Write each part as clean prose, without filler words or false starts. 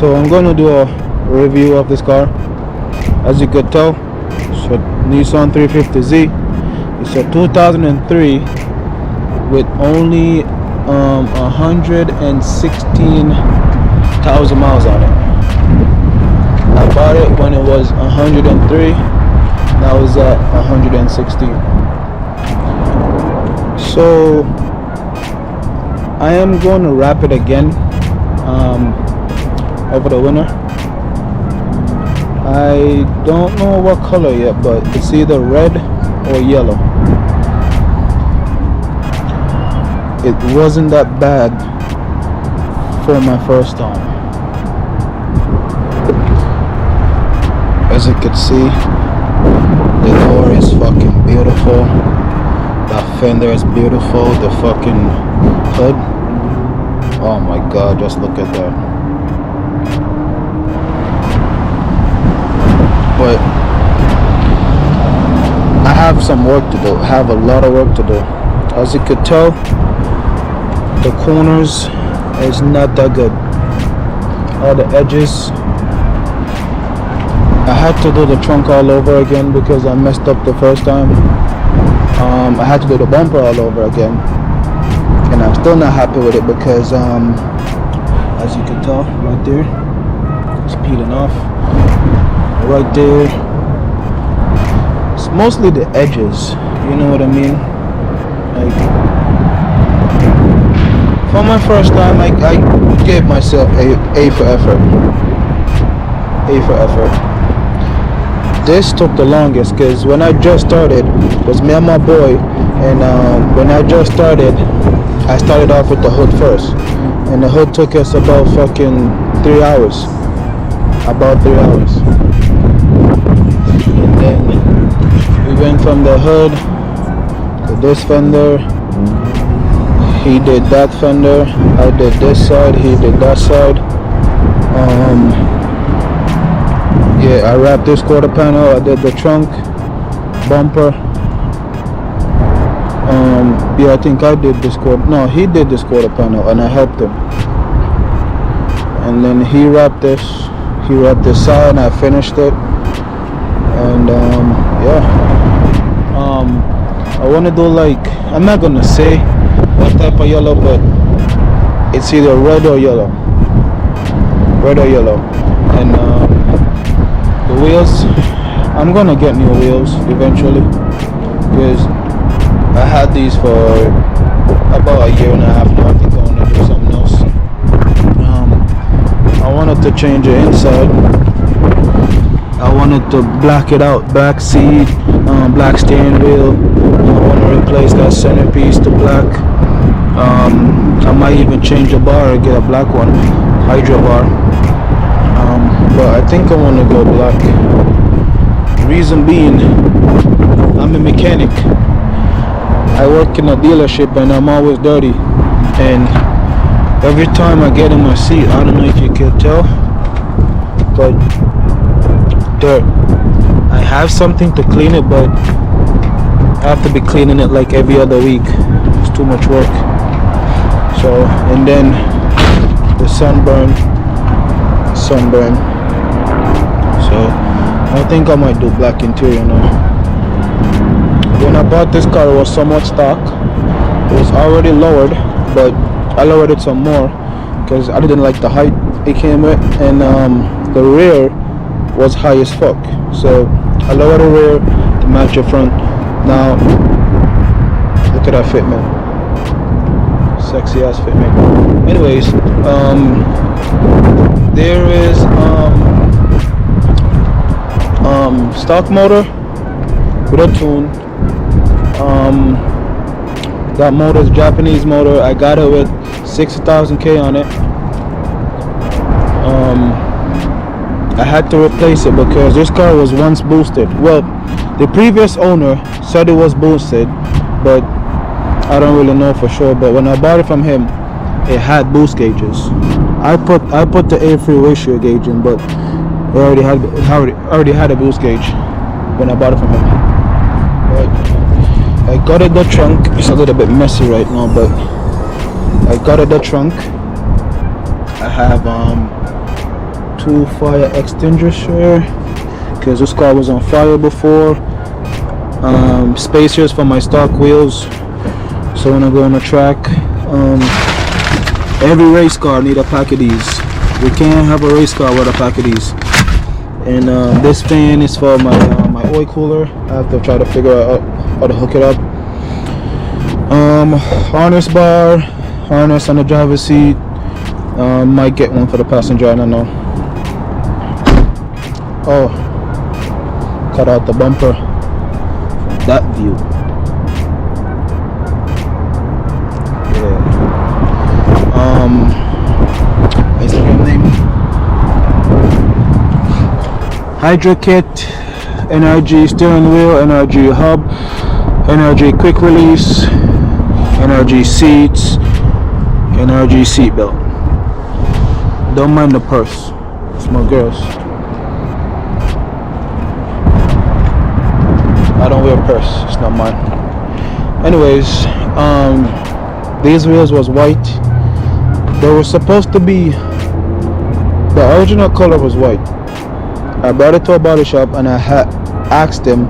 So I'm going to do a review of this car. As you could tell, it's a Nissan 350Z. It's a 2003 with only 116,000 miles on it. I bought it when it was 103. Now it's at 116. So I am going to wrap it again over the winter. I don't know what color yet, but it's either red or yellow. It wasn't that bad for my first time. As you can see, the door is fucking beautiful. The fender is beautiful. The fucking hood. Oh my god, just look at that. But I have some work to do. I have a lot of work to do. As you could tell, the corners is not that good. All the edges. I had to do the trunk all over again because I messed up the first time. I had to do the bumper all over again, and I'm still not happy with it because as you can tell right there, it's peeling off. Right there, it's mostly the edges, you know what I mean? Like, for my first time, I gave myself a for effort. A for effort. This took the longest because when I just started, it was me and my boy, and when I just started, I started off with the hood first, and the hood took us about fucking 3 hours. About 3 hours. And then we went from the hood to this fender. He did that fender, I did this side, he did that side. Yeah, I wrapped this quarter panel, I did the trunk, bumper. Yeah, I think I did this quarter, no, he did this quarter panel and I helped him. And then he wrapped this side and I finished it. And yeah, I want to do, like, I'm not gonna say what type of yellow, but it's either red or yellow. And the wheels, I'm gonna get new wheels eventually because I had these for about a year and a half now. I think I want to do something else. I wanted to change the inside. I wanted to black it out, black seat, black steering wheel. I want to replace that centerpiece to black. I might even change the bar and get a black one, Hydro bar. But I think I want to go black. Reason being, I'm a mechanic. I work in a dealership and I'm always dirty. And every time I get in my seat, I don't know if you can tell, but dirt. I have something to clean it, but I have to be cleaning it like every other week. It's too much work. So, and then the sunburn. So I think I might do black interior now. When I bought this car, it was somewhat stock. It was already lowered, but I lowered it some more because I didn't like the height it came with, and the rear was high as fuck. So I lowered the rear to match the front. Now look at that fitment, sexy ass fitment. Anyways, there is stock motor with a tune. That motor is Japanese motor. I got it with 60,000 K on it. I had to replace it because this car was once boosted. Well, the previous owner said it was boosted, but I don't really know for sure. But when I bought it from him, it had boost gauges. I put the air-free ratio gauge in, but it already had a boost gauge when I bought it from him. But I got it the trunk. It's a little bit messy right now, but I got it the trunk. I have 2 fire extinguisher because this car was on fire before. Spacers for my stock wheels, so when I go on the track. Every race car need a pack of these. We can't have a race car with a pack of these. And this fan is for my oil cooler. I have to try to figure out how to hook it up. Harness bar, harness on the driver's seat. Might get one for the passenger, I don't know. Oh, cut out the bumper. That view. Yeah. Instagram name. Hydro kit, NRG steering wheel, NRG hub, NRG quick release, NRG seats, NRG seat belt. Don't mind the purse. It's my girl's. I don't wear a purse. It's not mine. Anyways, these wheels was white. They were supposed to be. The original color was white. I brought it to a body shop and I had asked him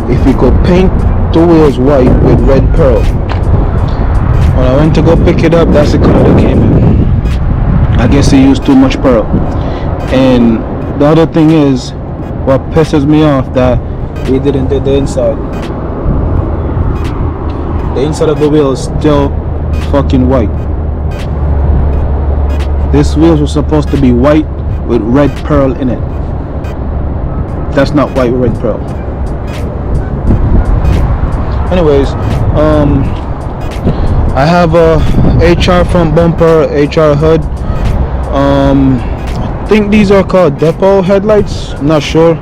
if he could paint the wheels white with red pearl. When I went to go pick it up, that's the color that came in. I guess he used too much pearl. And the other thing is, what pisses me off, that he didn't do the inside. The inside of the wheel is still fucking white. This wheels was supposed to be white with red pearl in it. That's not white with red pearl. Anyways, I have a HR front bumper, HR hood. I think these are called depot headlights. I'm not sure.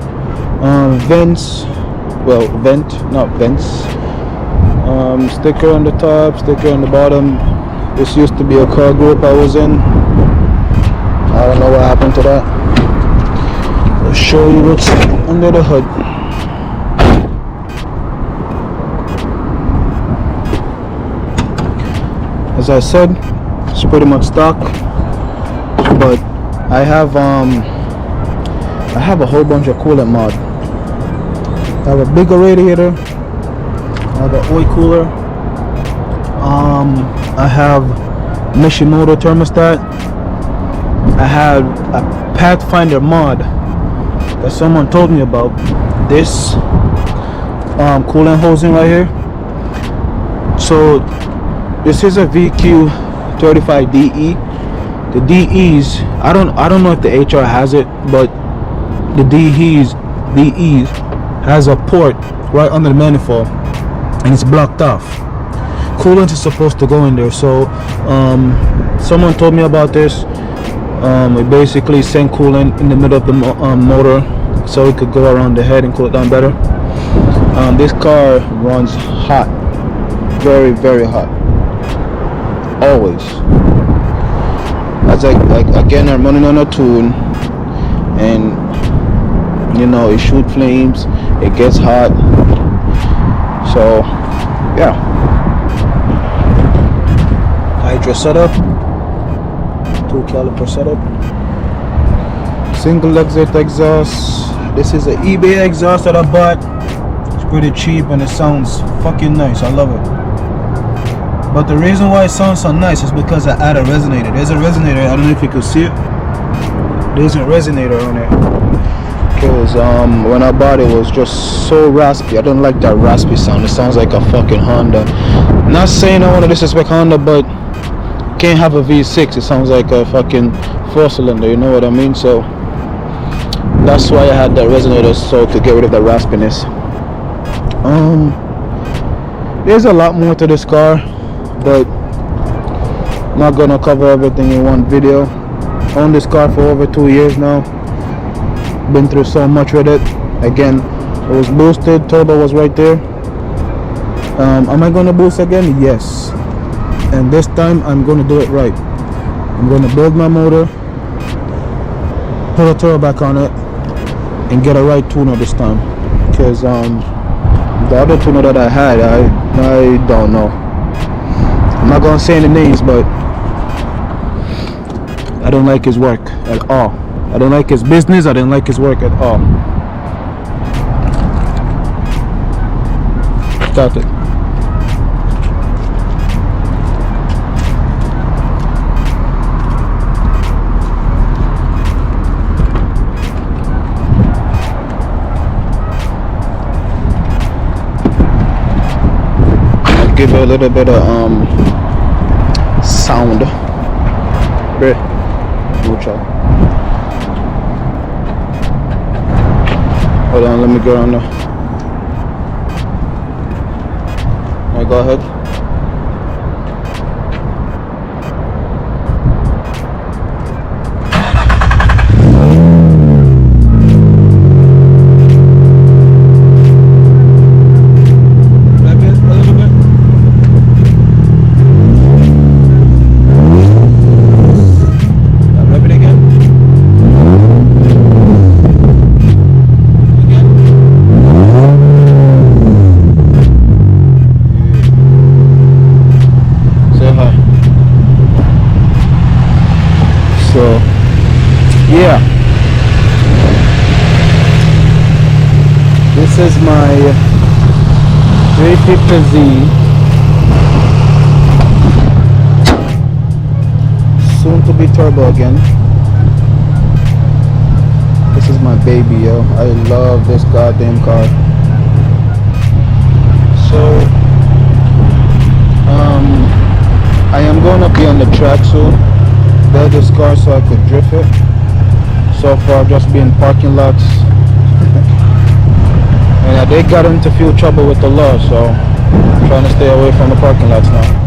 Vents, well, vent, not vents. Sticker on the top, sticker on the bottom. This used to be a car group I was in. I don't know what happened to that. I'll show you what's under the hood. As I said, it's pretty much stock, but I have a whole bunch of coolant mod. I have a bigger radiator. I have an oil cooler. I have mission motor thermostat. I have a Pathfinder mod that someone told me about. This coolant hosing right here. So this is a VQ35DE. The DEs, I don't know if the HR has it, but the DEs has a port right under the manifold and it's blocked off. Coolant is supposed to go in there. So someone told me about this. We basically send coolant in the middle of the motor so it could go around the head and cool it down better. This car runs hot, very, very hot, always. As again, I'm running on a tune, and you know, it shoots flames, it gets hot. So yeah, hydro setup, 2 caliper setup, single exit exhaust. This is an eBay exhaust that I bought. It's pretty cheap and it sounds fucking nice. I love it. But the reason why it sounds so nice is because I add a resonator. There's a resonator. I don't know if you can see it. There's a resonator on it. Because when I bought it, it was just so raspy. I don't like that raspy sound. It sounds like a fucking Honda. Not saying I want to disrespect Honda, but can't have a V6. It sounds like a fucking 4-cylinder. You know what I mean? So that's why I had that resonator, so to get rid of the raspiness. There's a lot more to this car, but I'm not gonna cover everything in one video. Owned this car for over 2 years now. Been through so much with it. Again, it was boosted, turbo was right there. Am I gonna boost again? Yes. And this time I'm gonna do it right. I'm gonna build my motor, put a turbo back on it, and get a right tuner this time. Because the other tuner that I had, I don't know. I'm not gonna say any names, but I don't like his work at all. I didn't like his business. I didn't like his work at all. Start it. I'll give it a little bit of sound. Bruh. Mucho. Hold on, let me go on there. Alright, go ahead. So yeah, this is my 350Z soon to be turbo again. This is my baby, yo. I love this goddamn car. So I am gonna be on the track soon. Build this car so I could drift it. So far just be in parking lots. And they got into a few trouble with the law, so I'm trying to stay away from the parking lots now.